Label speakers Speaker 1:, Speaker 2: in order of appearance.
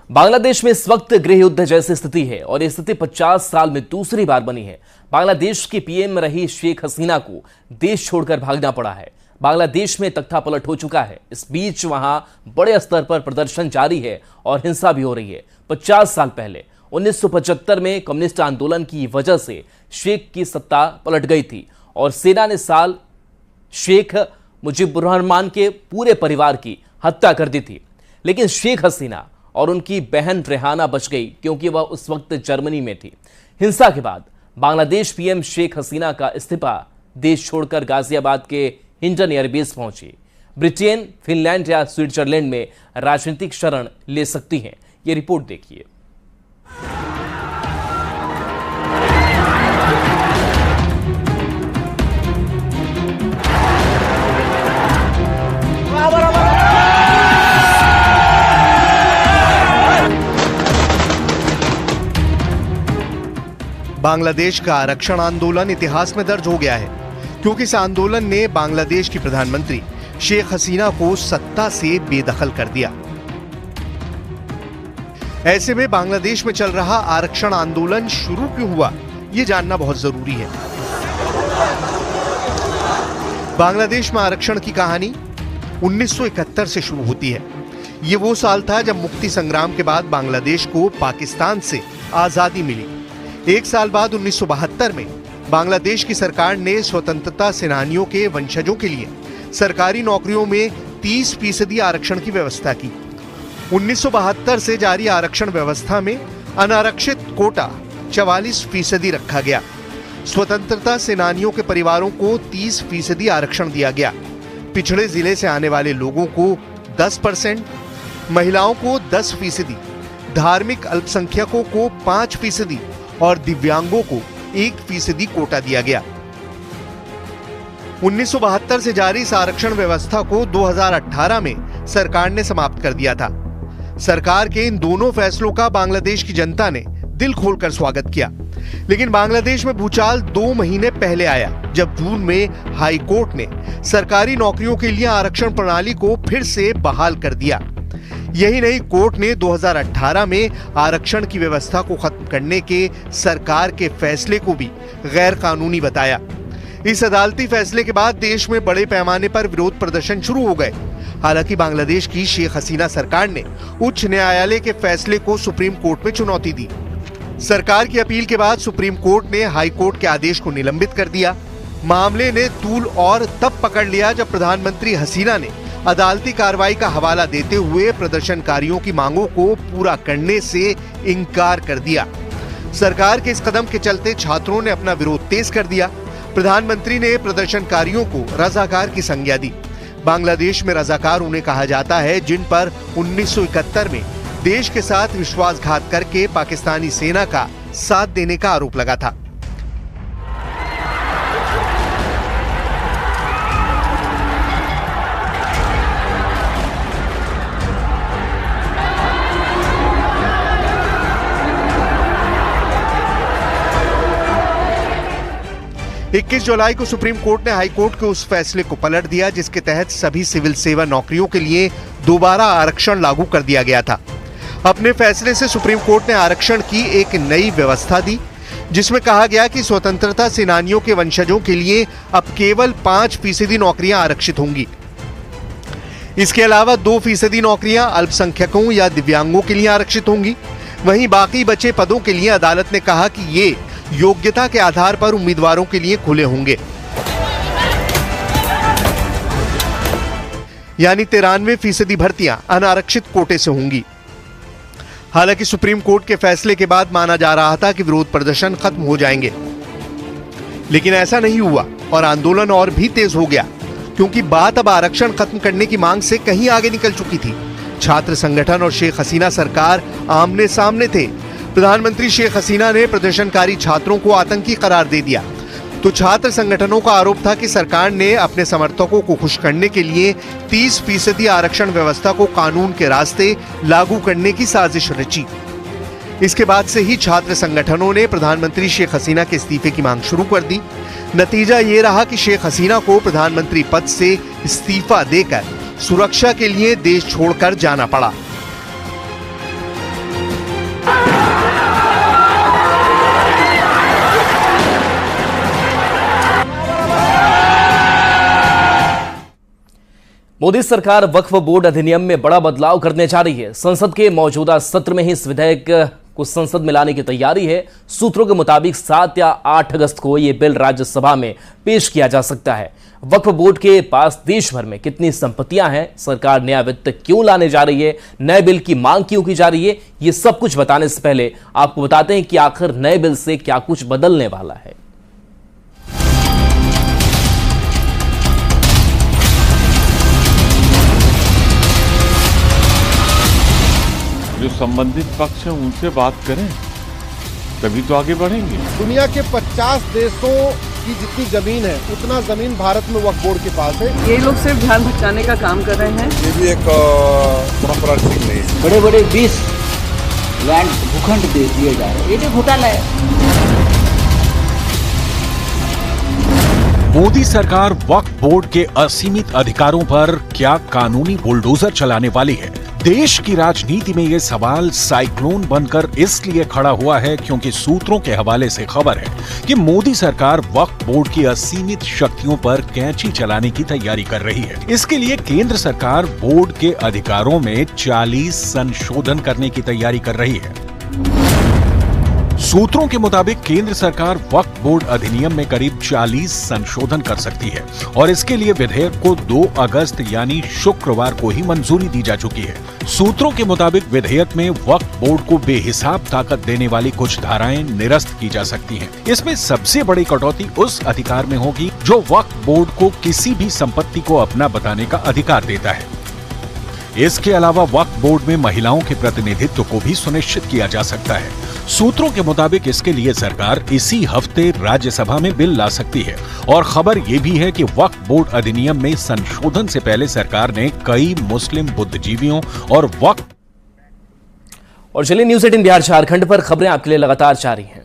Speaker 1: बांग्लादेश में इस वक्त गृह युद्ध जैसी स्थिति है और ये स्थिति 50 साल में दूसरी बार बनी है। बांग्लादेश की पीएम रही शेख हसीना को देश छोड़कर भागना पड़ा है। बांग्लादेश में तख्ता पलट हो चुका है। इस बीच वहां बड़े स्तर पर प्रदर्शन जारी है और हिंसा भी हो रही है। 50 साल पहले 1975 में कम्युनिस्ट आंदोलन की वजह से शेख की सत्ता पलट गई थी और सेना ने साल शेख मुजीबुर रहमान के पूरे परिवार की हत्या कर दी थी। लेकिन शेख हसीना और उनकी बहन रेहाना बच गई क्योंकि वह उस वक्त जर्मनी में थी। हिंसा के बाद बांग्लादेश पीएम शेख हसीना का इस्तीफा देश छोड़कर गाजियाबाद के हिंडन एयरबेस पहुंची। ब्रिटेन, फिनलैंड या स्विट्जरलैंड में राजनीतिक शरण ले सकती हैं। ये रिपोर्ट देखिए।
Speaker 2: बांग्लादेश का आरक्षण आंदोलन इतिहास में दर्ज हो गया है क्योंकि इस आंदोलन ने बांग्लादेश की प्रधानमंत्री शेख हसीना को सत्ता से बेदखल कर दिया। ऐसे में बांग्लादेश में चल रहा आरक्षण आंदोलन शुरू क्यों हुआ, यह जानना बहुत जरूरी है। बांग्लादेश में आरक्षण की कहानी 1971 से शुरू होती है। ये वो साल था जब मुक्ति संग्राम के बाद बांग्लादेश को पाकिस्तान से आजादी मिली। एक साल बाद 1972 में बांग्लादेश की सरकार ने स्वतंत्रता सेनानियों के वंशजों के लिए सरकारी नौकरियों में 30% आरक्षण की व्यवस्था की। 1972 से जारी आरक्षण व्यवस्था में अनारक्षित कोटा 44% रखा गया। स्वतंत्रता सेनानियों के परिवारों को 30% आरक्षण दिया गया। पिछड़े जिले से आने वाले लोगों को 10%, महिलाओं को 10%, धार्मिक अल्पसंख्यकों को 5% और दिव्यांगों को 1% कोटा दिया गया। 1972 से जारी इस आरक्षण व्यवस्था को 2018 में सरकार ने समाप्त कर दिया था। सरकार के इन दोनों फैसलों का बांग्लादेश की जनता ने दिल खोलकर स्वागत किया। लेकिन बांग्लादेश में भूचाल 2 महीने पहले आया जब जून में हाई कोर्ट ने सरकारी नौकरियों के लिए आरक्षण प्रणाली को फिर से बहाल कर दिया। यही नहीं, कोर्ट ने 2018 में आरक्षण की व्यवस्था को खत्म करने के सरकार के फैसले को भी गैर कानूनी बताया। इस अदालती फैसले के बाद देश में बड़े पैमाने पर विरोध प्रदर्शन शुरू हो गए। हालांकि बांग्लादेश की शेख हसीना सरकार ने उच्च न्यायालय के फैसले को सुप्रीम कोर्ट में चुनौती दी। सरकार की अपील के बाद सुप्रीम कोर्ट ने हाई कोर्ट के आदेश को निलंबित कर दिया। मामले ने तूल और तब पकड़ लिया जब प्रधानमंत्री हसीना ने अदालती कार्रवाई का हवाला देते हुए प्रदर्शनकारियों की मांगों को पूरा करने से इनकार कर दिया। सरकार के इस कदम के चलते छात्रों ने अपना विरोध तेज कर दिया। प्रधानमंत्री ने प्रदर्शनकारियों को रजाकार की संज्ञा दी। बांग्लादेश में रजाकार उन्हें कहा जाता है जिन पर 1971 में देश के साथ विश्वासघात करके पाकिस्तानी सेना का साथ देने का आरोप लगा था। इक्कीस जुलाई को सुप्रीम कोर्ट ने हाई कोर्ट के उस फैसले को पलट दिया जिसके तहत सभी सिविल सेवा नौकरियों के लिए दोबारा आरक्षण लागू कर दिया गया था। अपने फैसले से सुप्रीम कोर्ट ने आरक्षण की एक नई व्यवस्था दी जिसमें कहा गया कि स्वतंत्रता सेनानियों के वंशजों के लिए अब केवल 5% नौकरियां आरक्षित होंगी। इसके अलावा 2% नौकरियां अल्पसंख्यकों या दिव्यांगों के लिए आरक्षित होंगी। वहीं बाकी बचे पदों के लिए अदालत ने कहा कि ये योग्यता के आधार पर उम्मीदवारों के लिए खुले होंगे। यानी 93% भर्तियां अनारक्षित कोटे से होंगी। हालांकि सुप्रीम कोर्ट के फैसले के बाद माना जा रहा था कि विरोध प्रदर्शन खत्म हो जाएंगे, लेकिन ऐसा नहीं हुआ और आंदोलन और भी तेज हो गया क्योंकि बात अब आरक्षण खत्म करने की मांग से कहीं आगे निकल चुकी थी। छात्र संगठन और शेख हसीना सरकार आमने सामने थे। प्रधानमंत्री शेख हसीना ने प्रदर्शनकारी छात्रों को आतंकी करार दे दिया तो छात्र संगठनों का आरोप था कि सरकार ने अपने समर्थकों को खुश करने के लिए 30% आरक्षण व्यवस्था को कानून के रास्ते लागू करने की साजिश रची। इसके बाद से ही छात्र संगठनों ने प्रधानमंत्री शेख हसीना के इस्तीफे की मांग शुरू कर दी। नतीजा ये रहा कि शेख हसीना को प्रधानमंत्री पद से इस्तीफा देकर सुरक्षा के लिए देश छोड़कर जाना पड़ा।
Speaker 1: मोदी सरकार वक्फ बोर्ड अधिनियम में बड़ा बदलाव करने जा रही है। संसद के मौजूदा सत्र में ही इस विधेयक को संसद में लाने की तैयारी है। सूत्रों के मुताबिक 7 या 8 अगस्त को यह बिल राज्यसभा में पेश किया जा सकता है। वक्फ बोर्ड के पास देश भर में कितनी संपत्तियां हैं, सरकार नया वित्त क्यों लाने जा रही है, नए बिल की मांग क्यों की जा रही है, ये सब कुछ बताने से पहले आपको बताते हैं कि आखिर नए बिल से क्या कुछ बदलने वाला है।
Speaker 3: जो संबंधित पक्ष हैं उनसे बात करें, तभी तो आगे बढ़ेंगे।
Speaker 4: दुनिया के 50 देशों की जितनी जमीन है उतना जमीन भारत में वक्फ बोर्ड के पास है।
Speaker 5: ये लोग सिर्फ ध्यान भटकाने का काम कर रहे हैं।
Speaker 6: ये भी एक परंपरा ठीक नहीं है।
Speaker 7: बड़े बड़े 20 लैंड भूखंड दे दिए जा रहे हैं, ये जो घोटाला है।
Speaker 8: मोदी सरकार वक्फ बोर्ड के असीमित अधिकारों पर क्या कानूनी बुलडोजर चलाने वाली है? देश की राजनीति में यह सवाल साइक्लोन बनकर इसलिए खड़ा हुआ है क्योंकि सूत्रों के हवाले से खबर है कि मोदी सरकार वक्फ बोर्ड की असीमित शक्तियों पर कैंची चलाने की तैयारी कर रही है। इसके लिए केंद्र सरकार बोर्ड के अधिकारों में 40 संशोधन करने की तैयारी कर रही है। सूत्रों के मुताबिक केंद्र सरकार वक्फ बोर्ड अधिनियम में करीब 40 संशोधन कर सकती है और इसके लिए विधेयक को 2 अगस्त यानी शुक्रवार को ही मंजूरी दी जा चुकी है। सूत्रों के मुताबिक विधेयक में वक्फ बोर्ड को बेहिसाब ताकत देने वाली कुछ धाराएं निरस्त की जा सकती हैं। इसमें सबसे बड़ी कटौती उस अधिकार में होगी जो वक्फ बोर्ड को किसी भी संपत्ति को अपना बताने का अधिकार देता है। इसके अलावा वक्फ बोर्ड में महिलाओं के प्रतिनिधित्व को भी सुनिश्चित किया जा सकता है। सूत्रों के मुताबिक इसके लिए सरकार इसी हफ्ते राज्यसभा में बिल ला सकती है और खबर यह भी है कि वक्फ बोर्ड अधिनियम में संशोधन से पहले सरकार ने कई मुस्लिम बुद्धिजीवियों और वक्फ
Speaker 1: और चलिए न्यूज़ 18 बिहार झारखंड पर खबरें आपके लिए लगातार जारी हैं।